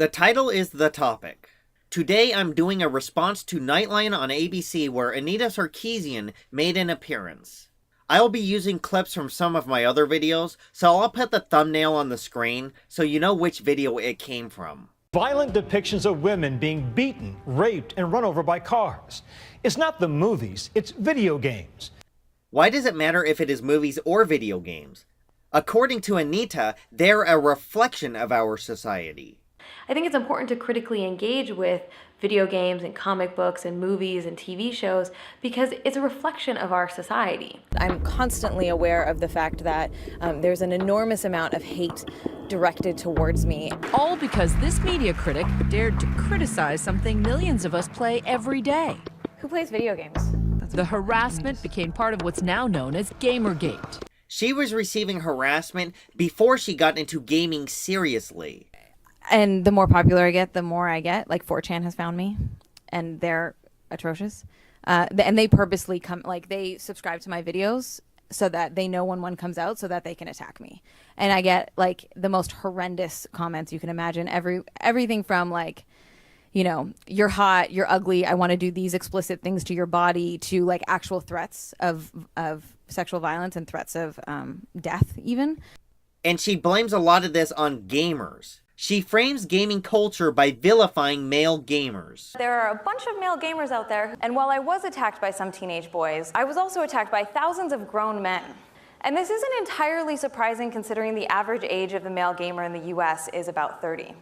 The title is the topic. Today I'm doing a response to Nightline on ABC where Anita Sarkeesian made an appearance. I'll be using clips from some of my other videos, so I'll put the thumbnail on the screen so you know which video it came from. Violent depictions of women being beaten, raped, and run over by cars. It's not the movies, it's video games. Why does it matter if it is movies or video games? According to Anita, they're a reflection of our society. I think it's important to critically engage with video games and comic books and movies and TV shows because it's a reflection of our society. I'm constantly aware of the fact that there's an enormous amount of hate directed towards me. All because this media critic dared to criticize something millions of us play every day. Who plays video games? The harassment became part of what's now known as Gamergate. She was receiving harassment before she got into gaming seriously. And the more popular I get, the more I get. Like 4chan has found me, and they're atrocious. And they purposely come, like they subscribe to my videos so that they know when one comes out so that they can attack me. And I get like the most horrendous comments you can imagine. Everything from like, you know, you're hot, you're ugly, I want to do these explicit things to your body, to like actual threats of sexual violence and threats of death even. And she blames a lot of this on gamers. She frames gaming culture by vilifying male gamers. There are a bunch of male gamers out there, and while I was attacked by some teenage boys, I was also attacked by thousands of grown men. And this isn't entirely surprising considering the average age of the male gamer in the US is about 30.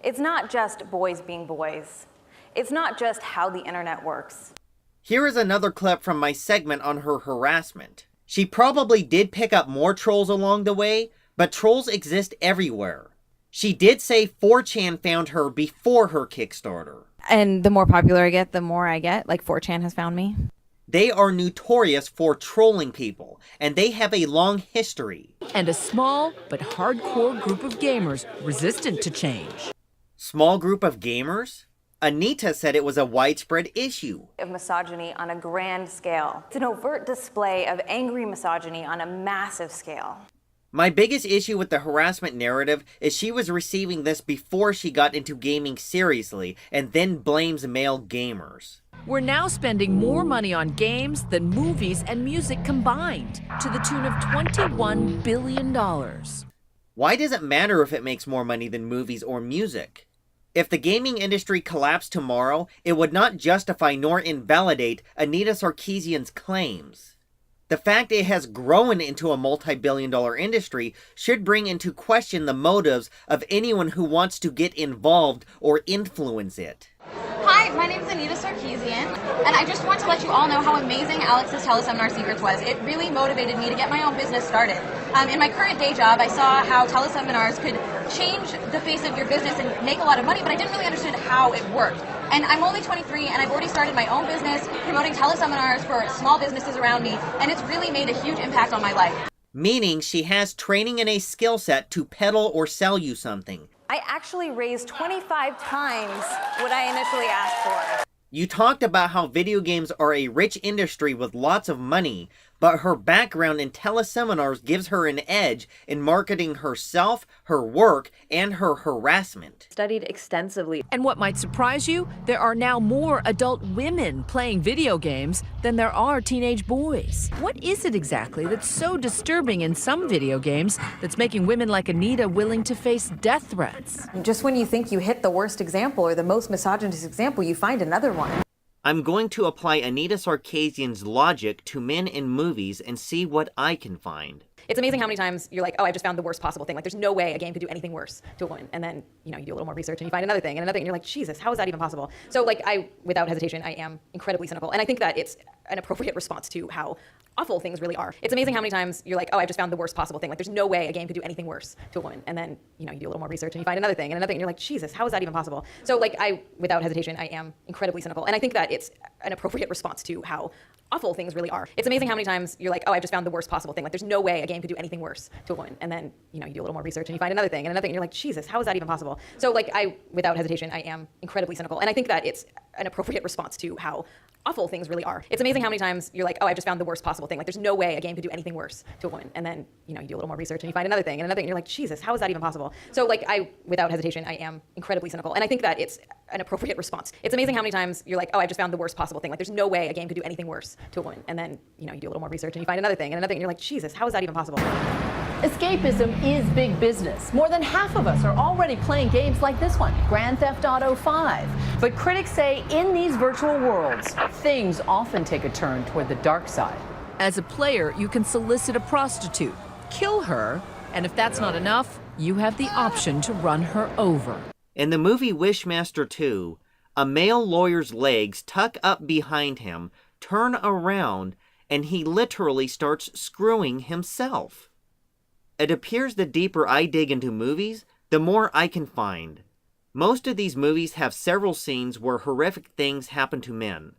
It's not just boys being boys. It's not just how the internet works. Here is another clip from my segment on her harassment. She probably did pick up more trolls along the way, but trolls exist everywhere. She did say 4chan found her before her Kickstarter. And the more popular I get, the more I get. Like 4chan has found me. They are notorious for trolling people, and they have a long history. And a small but hardcore group of gamers resistant to change. Small group of gamers? Anita said it was a widespread issue. Of misogyny on a grand scale. It's an overt display of angry misogyny on a massive scale. My biggest issue with the harassment narrative is she was receiving this before she got into gaming seriously, and then blames male gamers. We're now spending more money on games than movies and music combined, to the tune of $21 billion. Why does it matter if it makes more money than movies or music? If the gaming industry collapsed tomorrow, it would not justify nor invalidate Anita Sarkeesian's claims. The fact it has grown into a multi-billion-dollar industry should bring into question the motives of anyone who wants to get involved or influence it. Hi, my name is Anita Sarkeesian, and I just want to let you all know how amazing Alex's teleseminar secrets was. It really motivated me to get my own business started. In my current day job, I saw how teleseminars could change the face of your business and make a lot of money, but I didn't really understand how it worked. And I'm only 23, and I've already started my own business promoting teleseminars for small businesses around me, and it's really made a huge impact on my life. Meaning she has training and a skill set to peddle or sell you something. I actually raised 25 times what I initially asked for. You talked about how video games are a rich industry with lots of money, but her background in teleseminars gives her an edge in marketing herself, her work, and her harassment. Studied extensively. And what might surprise you, there are now more adult women playing video games than there are teenage boys. What is it exactly that's so disturbing in some video games that's making women like Anita willing to face death threats? Just when you think you hit the worst example or the most misogynist example, you find another one. I'm going to apply Anita Sarkeesian's logic to men in movies and see what I can find. It's amazing how many times you're like, oh, I just found the worst possible thing. Like, there's no way a game could do anything worse to a woman. And then, you know, you do a little more research and you find another thing and another thing. And you're like, Jesus, how is that even possible? So, like, without hesitation, I am incredibly cynical. And I think that it's an appropriate response to how awful things really are. It's amazing how many times you're like, oh, I just found the worst possible thing. Like, there's no way a game could do anything worse to a woman. And then, you know, you do a little more research and you find another thing and another thing. And you're like, Jesus, how is that even possible? So, like, without hesitation, I am incredibly cynical. And I think that it's an appropriate response to how awful things really are. It's amazing how many times you're like, oh, I just found the worst possible thing. Like, there's no way a game could do anything worse to a woman. And then, you know, you do a little more research and you find another thing and another thing, and you're like, Jesus, how is that even possible? So, like, without hesitation, I am incredibly cynical. And I think that it's an appropriate response to how awful things really are. It's amazing how many times you're like, oh, I just found the worst possible thing. Like, there's no way a game could do anything worse to a woman. And then, you know, you do a little more research and you find another thing and another thing, and you're like, Jesus, how is that even possible? So, like, without hesitation, I am incredibly cynical. And I think that it's an appropriate response. It's amazing how many times you're like, oh, I just found the worst possible thing. Like, there's no way a game could do anything worse to a woman. And then, you know, you do a little more research and you find another thing and another thing, and you're like, Jesus, how is that even possible? Escapism is big business. More than half of us are already playing games like this one, Grand Theft Auto 5. But critics say in these virtual worlds, things often take a turn toward the dark side. As a player, you can solicit a prostitute, kill her, and if that's not enough, you have the option to run her over. In the movie Wishmaster 2, a male lawyer's legs tuck up behind him, turn around, and he literally starts screwing himself. It appears the deeper I dig into movies, the more I can find. Most of these movies have several scenes where horrific things happen to men.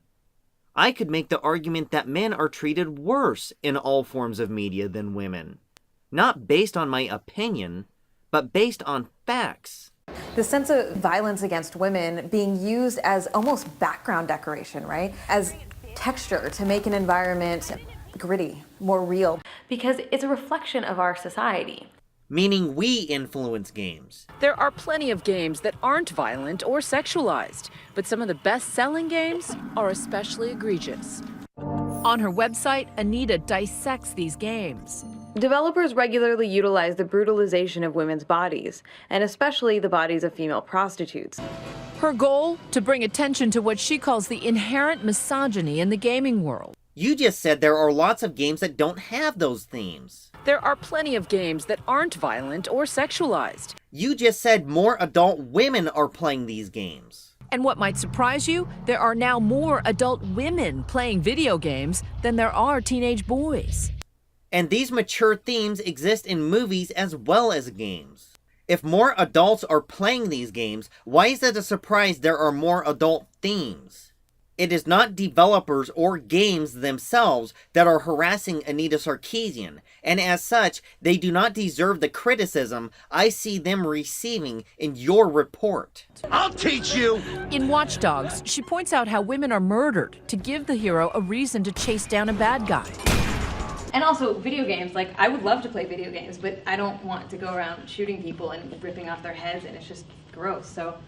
I could make the argument that men are treated worse in all forms of media than women. Not based on my opinion, but based on facts. The sense of violence against women being used as almost background decoration, right? As texture to make an environment gritty, more real. Because it's a reflection of our society. Meaning we influence games. There are plenty of games that aren't violent or sexualized, but some of the best-selling games are especially egregious. On her website, Anita dissects these games. Developers regularly utilize the brutalization of women's bodies, and especially the bodies of female prostitutes. Her goal? To bring attention to what she calls the inherent misogyny in the gaming world. You just said there are lots of games that don't have those themes. There are plenty of games that aren't violent or sexualized. You just said more adult women are playing these games. And what might surprise you, there are now more adult women playing video games than there are teenage boys. And these mature themes exist in movies as well as games. If more adults are playing these games, why is it a surprise there are more adult themes? It is not developers or games themselves that are harassing Anita Sarkeesian, and as such, they do not deserve the criticism I see them receiving in your report. I'll teach you! In Watch Dogs, she points out how women are murdered to give the hero a reason to chase down a bad guy. And also video games, like I would love to play video games, but I don't want to go around shooting people and ripping off their heads, and it's just gross. So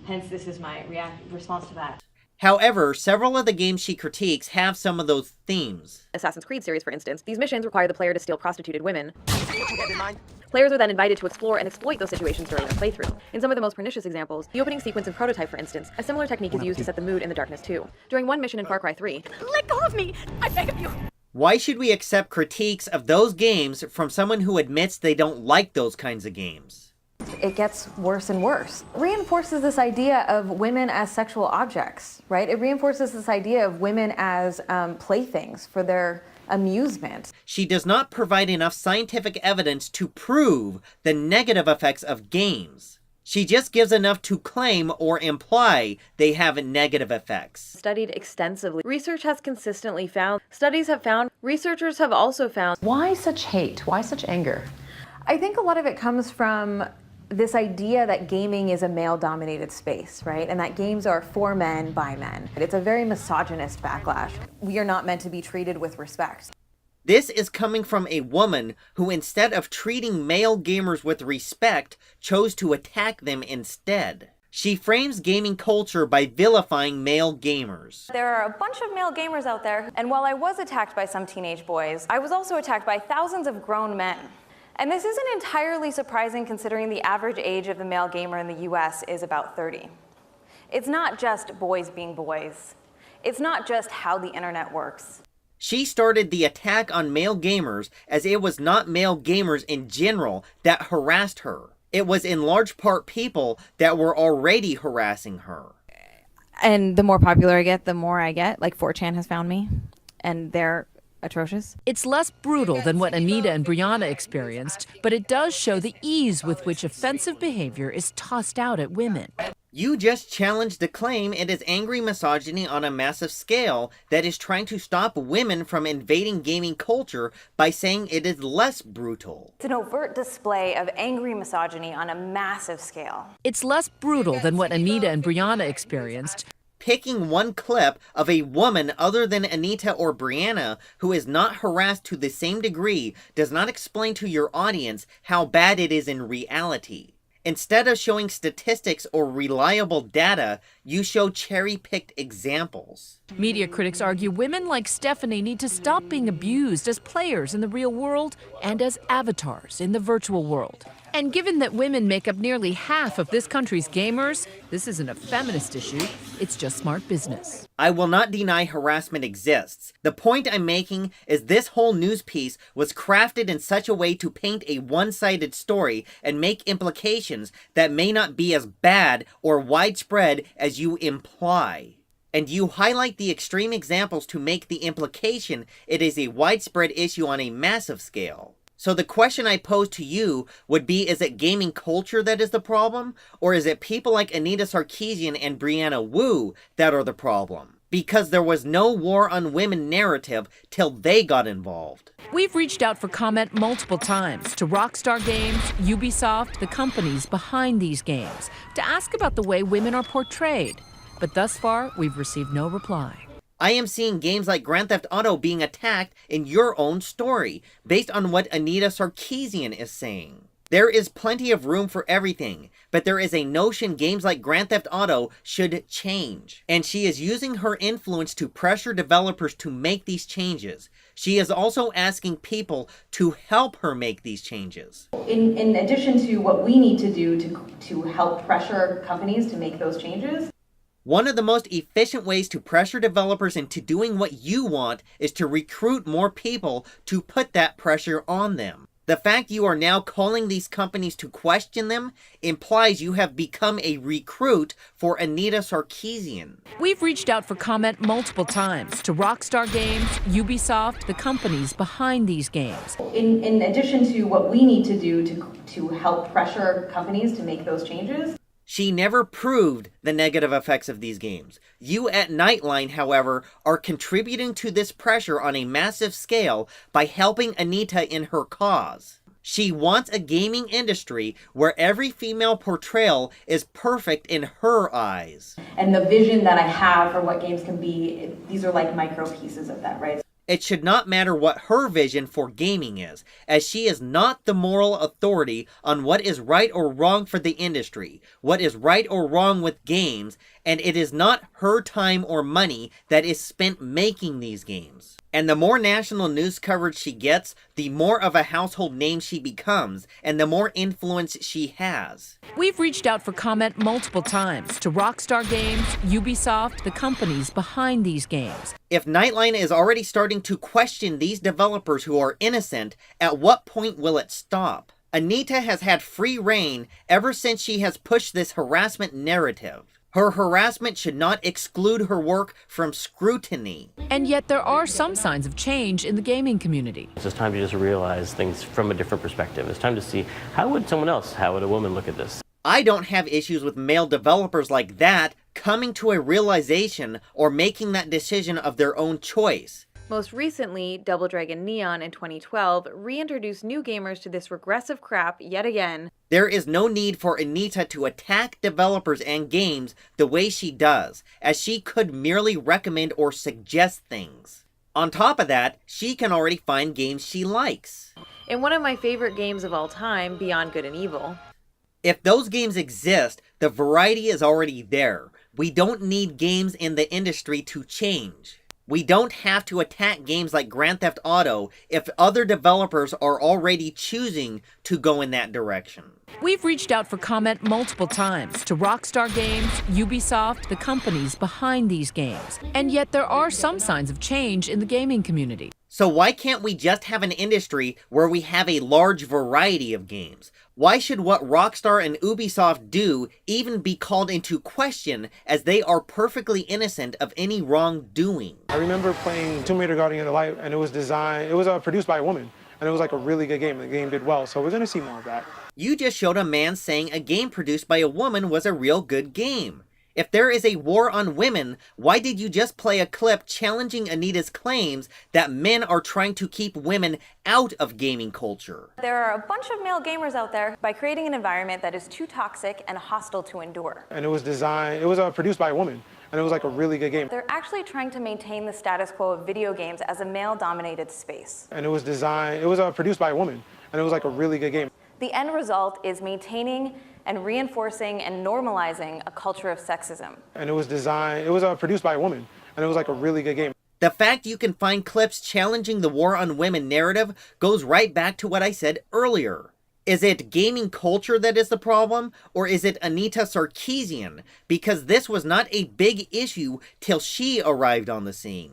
hence this is my response to that. However, several of the games she critiques have some of those themes. Assassin's Creed series, for instance, these missions require the player to steal prostituted women. Players are then invited to explore and exploit those situations during their playthrough. In some of the most pernicious examples, the opening sequence in Prototype, for instance, a similar technique is used to set the mood in The Darkness 2. During one mission in Far Cry 3, Let go of me! I beg of you! Why should we accept critiques of those games from someone who admits they don't like those kinds of games? it gets worse and worse. It reinforces this idea of women as sexual objects, right? It reinforces this idea of women as playthings for their amusement. She does not provide enough scientific evidence to prove the negative effects of games. She just gives enough to claim or imply they have negative effects. Studied extensively. Research has consistently found, studies have found, researchers have also found. Why such hate? Why such anger? I think a lot of it comes from this idea that gaming is a male-dominated space, right? And that games are for men, by men. It's a very misogynist backlash. We are not meant to be treated with respect. This is coming from a woman who, instead of treating male gamers with respect, chose to attack them instead. She frames gaming culture by vilifying male gamers. There are a bunch of male gamers out there, and while I was attacked by some teenage boys, I was also attacked by thousands of grown men. And this isn't entirely surprising considering the average age of the male gamer in the US is about 30. It's not just boys being boys. It's not just how the internet works. She started the attack on male gamers as it was not male gamers in general that harassed her. It was in large part people that were already harassing her. And the more popular I get, the more I get. Like 4chan has found me, and they're atrocious. It's less brutal than what Anita and Brianna experienced, but it does show the ease with which offensive behavior is tossed out at women. You just challenged the claim it is angry misogyny on a massive scale that is trying to stop women from invading gaming culture by saying it is less brutal. It's an overt display of angry misogyny on a massive scale. It's less brutal than what Anita and Brianna experienced. Picking one clip of a woman other than Anita or Brianna who is not harassed to the same degree does not explain to your audience how bad it is in reality. Instead of showing statistics or reliable data, you show cherry-picked examples. Media critics argue women like Stephanie need to stop being abused as players in the real world and as avatars in the virtual world. And given that women make up nearly half of this country's gamers, this isn't a feminist issue, it's just smart business. I will not deny harassment exists. The point I'm making is this whole news piece was crafted in such a way to paint a one-sided story and make implications that may not be as bad or widespread as you imply. And you highlight the extreme examples to make the implication it is a widespread issue on a massive scale. So the question I pose to you would be, is it gaming culture that is the problem? Or is it people like Anita Sarkeesian and Brianna Wu that are the problem? Because there was no war on women narrative till they got involved. We've reached out for comment multiple times to Rockstar Games, Ubisoft, the companies behind these games, to ask about the way women are portrayed. But thus far, we've received no reply. I am seeing games like Grand Theft Auto being attacked in your own story, based on what Anita Sarkeesian is saying. There is plenty of room for everything, but there is a notion games like Grand Theft Auto should change. And she is using her influence to pressure developers to make these changes. She is also asking people to help her make these changes. In addition to what we need to do to help pressure companies to make those changes, one of the most efficient ways to pressure developers into doing what you want is to recruit more people to put that pressure on them. The fact you are now calling these companies to question them implies you have become a recruit for Anita Sarkeesian. We've reached out for comment multiple times to Rockstar Games, Ubisoft, the companies behind these games. in addition to what we need to do to help pressure companies to make those changes, She never proved the negative effects of these games. You at Nightline, however, are contributing to this pressure on a massive scale by helping Anita in her cause. She wants a gaming industry where every female portrayal is perfect in her eyes. and the vision that I have for what games can be, these are like micro pieces of that, right? It should not matter what her vision for gaming is, as she is not the moral authority on what is right or wrong for the industry, what is right or wrong with games, and it is not her time or money that is spent making these games. And the more national news coverage she gets, the more of a household name she becomes, and the more influence she has. We've reached out for comment multiple times to Rockstar Games, Ubisoft, the companies behind these games. If Nightline is already starting to question these developers who are innocent, at what point will it stop? Anita has had free reign ever since she has pushed this harassment narrative. Her harassment should not exclude her work from scrutiny. And yet there are some signs of change in the gaming community. It's just time to just realize things from a different perspective. It's time to see, how would someone else, how would a woman look at this? I don't have issues with male developers like that coming to a realization or making that decision of their own choice. Most recently, Double Dragon Neon in 2012 reintroduced new gamers to this regressive crap yet again. There is no need for Anita to attack developers and games the way she does, as she could merely recommend or suggest things. On top of that, she can already find games she likes. In one of my favorite games of all time, Beyond Good and Evil, If those games exist, the variety is already there. We don't need games in the industry to change. We don't have to attack games like Grand Theft Auto if other developers are already choosing to go in that direction. We've reached out for comment multiple times to Rockstar Games, Ubisoft, the companies behind these games. And yet there are some signs of change in the gaming community. So why can't we just have an industry where we have a large variety of games? Why should what Rockstar and Ubisoft do even be called into question, as they are perfectly innocent of any wrongdoing? I remember playing Tomb Raider Guardian of the Light, and it was produced by a woman, and it was like a really good game. The game did well, so we're gonna see more of that. You just showed a man saying a game produced by a woman was a real good game. If there is a war on women, why did you just play a clip challenging Anita's claims that men are trying to keep women out of gaming culture? There are a bunch of male gamers out there by creating an environment that is too toxic and hostile to endure. And it was produced by a woman, and it was like a really good game. They're actually trying to maintain the status quo of video games as a male-dominated space. And it was produced by a woman, and it was like a really good game. The end result is maintaining and reinforcing and normalizing a culture of sexism. And it was produced by a woman, and it was like a really good game. The fact you can find clips challenging the war on women narrative goes right back to what I said earlier. Is it gaming culture that is the problem, or is it Anita Sarkeesian? Because this was not a big issue till she arrived on the scene.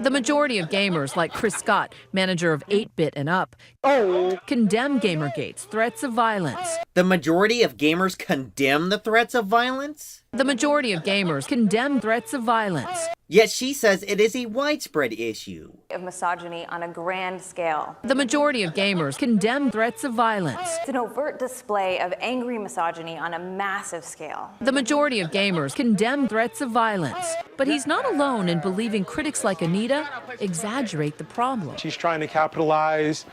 The majority of gamers, like Chris Scott, manager of 8-Bit and Up, condemn Gamergate's threats of violence. The majority of gamers condemn the threats of violence? The majority of gamers condemn threats of violence. Yet she says it is a widespread issue. Of misogyny on a grand scale. The majority of gamers condemn threats of violence. It's an overt display of angry misogyny on a massive scale. The majority of gamers condemn threats of violence. But he's not alone in believing critics like Anita exaggerate the problem. She's trying to capitalize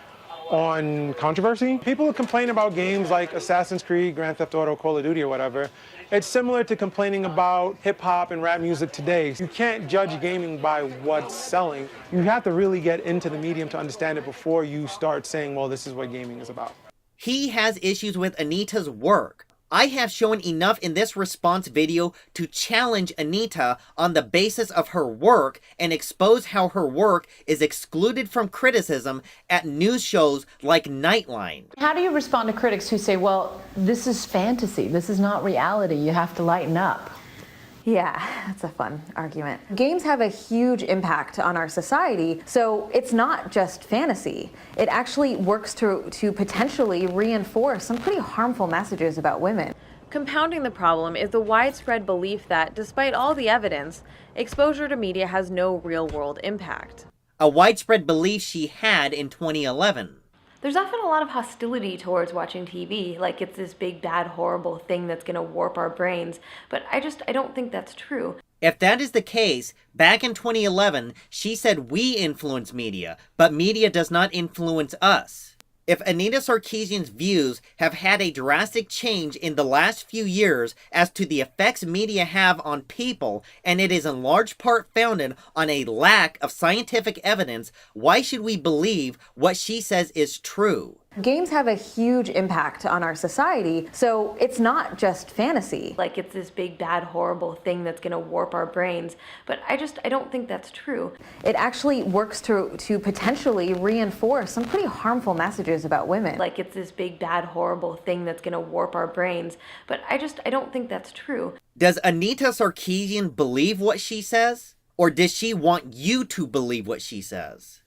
on controversy. People complain about games like Assassin's Creed, Grand Theft Auto, Call of Duty, or whatever. It's similar to complaining about hip-hop and rap music today. You can't judge gaming by what's selling. You have to really get into the medium to understand it before you start saying, well, this is what gaming is about. He has issues with Anita's work. I have shown enough in this response video to challenge Anita on the basis of her work and expose how her work is excluded from criticism at news shows like Nightline. How do you respond to critics who say, well, this is fantasy, this is not reality, you have to lighten up? Yeah, that's a fun argument. Games have a huge impact on our society, so it's not just fantasy. It actually works to potentially reinforce some pretty harmful messages about women. Compounding the problem is the widespread belief that, despite all the evidence, exposure to media has no real-world impact. A widespread belief she had in 2011. There's often a lot of hostility towards watching TV, like it's this big, bad, horrible thing that's going to warp our brains, but I don't think that's true. If that is the case, back in 2011, she said we influence media, but media does not influence us. If Anita Sarkeesian's views have had a drastic change in the last few years as to the effects media have on people, and it is in large part founded on a lack of scientific evidence, why should we believe what she says is true? Games have a huge impact on our society, so it's not just fantasy. Like it's this big, bad, horrible thing that's going to warp our brains, but I don't think that's true. It actually works to potentially reinforce some pretty harmful messages about women. Like it's this big, bad, horrible thing that's going to warp our brains, but I don't think that's true. Does Anita Sarkeesian believe what she says? Or does she want you to believe what she says?